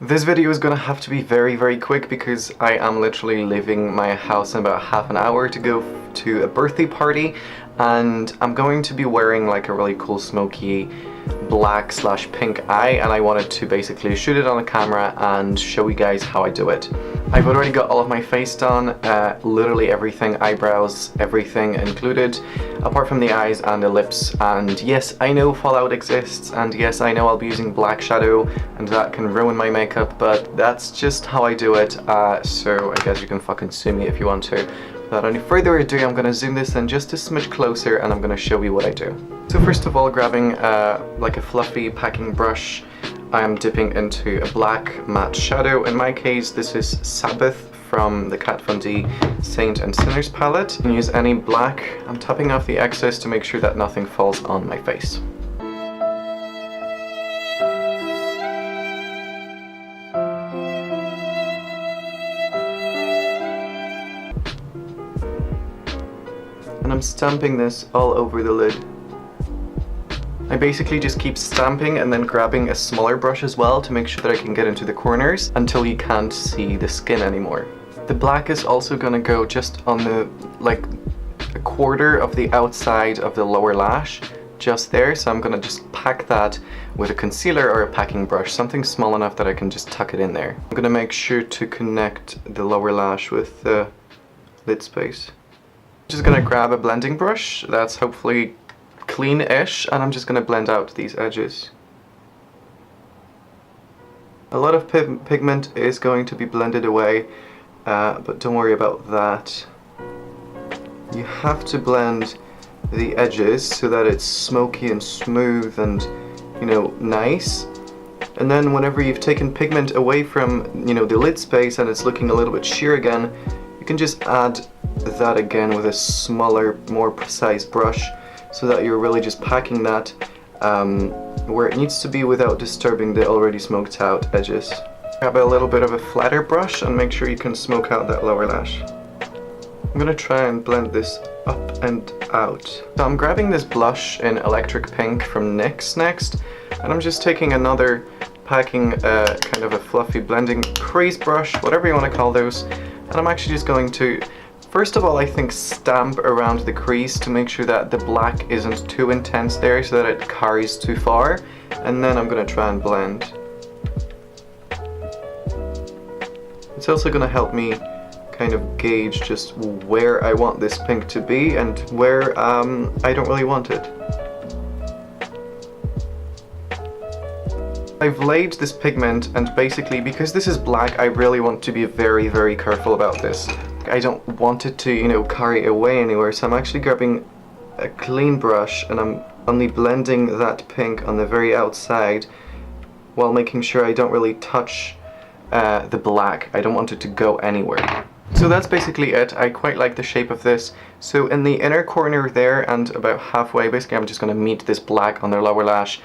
This video is gonna have to be very quick because I am literally leaving my house in about half an hour to go to a birthday party, and I'm going to be wearing like a really cool smoky black / pink eye, and I wanted to basically shoot it on a camera and show you guys how I do it. I've already got all of my face done, literally everything, eyebrows, everything included, apart from the eyes and the lips. And yes, I know fallout exists, and yes, I know I'll be using black shadow and that can ruin my makeup, but that's just how I do it, so I guess you can fucking sue me if you want to. Without any further ado, I'm gonna zoom this in just a smidge closer and I'm gonna show you what I do. So first of all, grabbing like a fluffy packing brush, I am dipping into a black matte shadow. In my case, this is Sabbath from the KvD Saint Sinner palette. You can use any black. I'm tapping off the excess to make sure that nothing falls on my face. And I'm stamping this all over the lid. I basically just keep stamping and then grabbing a smaller brush as well to make sure that I can get into the corners until you can't see the skin anymore. The black is also gonna go just on the, like, a quarter of the outside of the lower lash, just there, so I'm gonna just pack that with a concealer or a packing brush, something small enough that I can just tuck it in there. I'm gonna make sure to connect the lower lash with the lid space. Just gonna grab a blending brush that's hopefully clean-ish, and I'm just gonna blend out these edges. A lot of pigment is going to be blended away, but don't worry about that. You have to blend the edges so that it's smoky and smooth and, you know, nice. And then whenever you've taken pigment away from, you know, the lid space and it's looking a little bit sheer again, you can just add that again with a smaller, more precise brush, so that you're really just packing that where it needs to be without disturbing the already smoked out edges. Grab a little bit of a flatter brush and make sure you can smoke out that lower lash. I'm gonna try and blend this up and out. So I'm grabbing this blush in Electric Pink from NYX next, and I'm just taking another packing kind of a fluffy blending crease brush, whatever you want to call those, and I'm actually just going to, first of all, I think stamp around the crease to make sure that the black isn't too intense there so that it carries too far, and then I'm going to try and blend. It's also going to help me kind of gauge just where I want this pink to be and where I don't really want it. I've laid this pigment, and basically because this is black, I really want to be very careful about this. I don't want it to, you know, carry away anywhere, so I'm actually grabbing a clean brush and I'm only blending that pink on the very outside while making sure I don't really touch the black. I don't want it to go anywhere. So that's basically it. I quite like the shape of this. So in the inner corner there and about halfway, basically I'm just going to meet this black on their lower lash.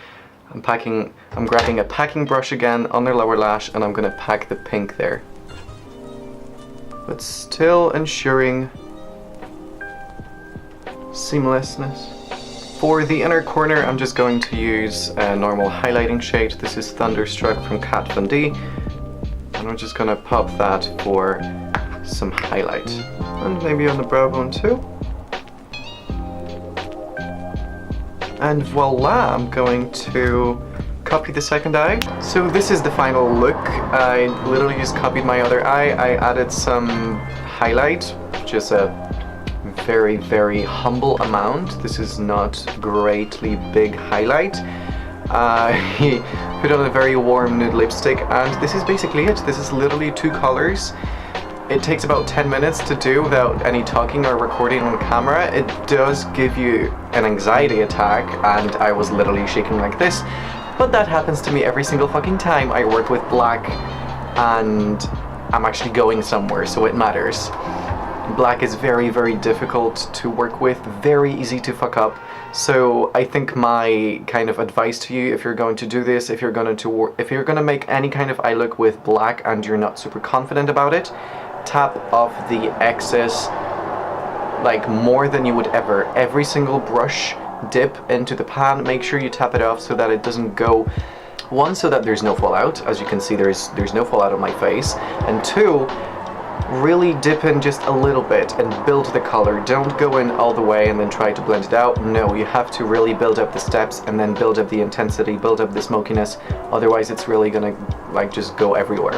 I'm grabbing a packing brush again on their lower lash, and I'm going to pack the pink there, but still ensuring seamlessness. For the inner corner, I'm just going to use a normal highlighting shade. This is Thunderstruck from KvD, and I'm just going to pop that for some highlight, and maybe on the brow bone too. And voila, I'm going to copy the second eye. So this is the final look. I literally just copied my other eye. I added some highlight, which is a very humble amount. This is not greatly big highlight. I put on a very warm nude lipstick, and this is basically it. This is literally 2 colors. It takes about 10 minutes to do without any talking or recording on camera. It does give you an anxiety attack, and I was literally shaking like this, but that happens to me every single fucking time I work with black and I'm actually going somewhere, so it matters. Black is very difficult to work with, very easy to fuck up. So I think my kind of advice to you, if you're going to do this, if you're gonna make any kind of eye look with black and you're not super confident about it, tap off the excess like more than you would ever. Every single brush dip into the pan, make sure you tap it off so that it doesn't go One, so that there's no fallout. As you can see, there's no fallout on my face. And two, really dip in just a little bit and build the color. Don't go in all the way and then try to blend it out. No, you have to really build up the steps and then build up the intensity, build up the smokiness. Otherwise it's really gonna like just go everywhere.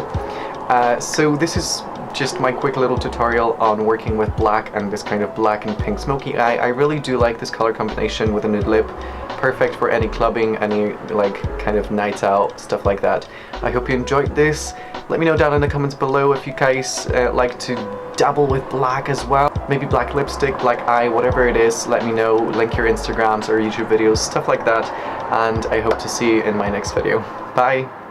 So this is just my quick little tutorial on working with black and this kind of black and pink smoky eye. I really do like this color combination with a nude lip. Perfect for any clubbing, any like kind of nights out, stuff like that. I hope you enjoyed this. Let me know down in the comments below if you guys like to dabble with black as well. Maybe black lipstick, black eye, whatever it is. Let me know. Link your Instagrams or YouTube videos, stuff like that. And I hope to see you in my next video. Bye!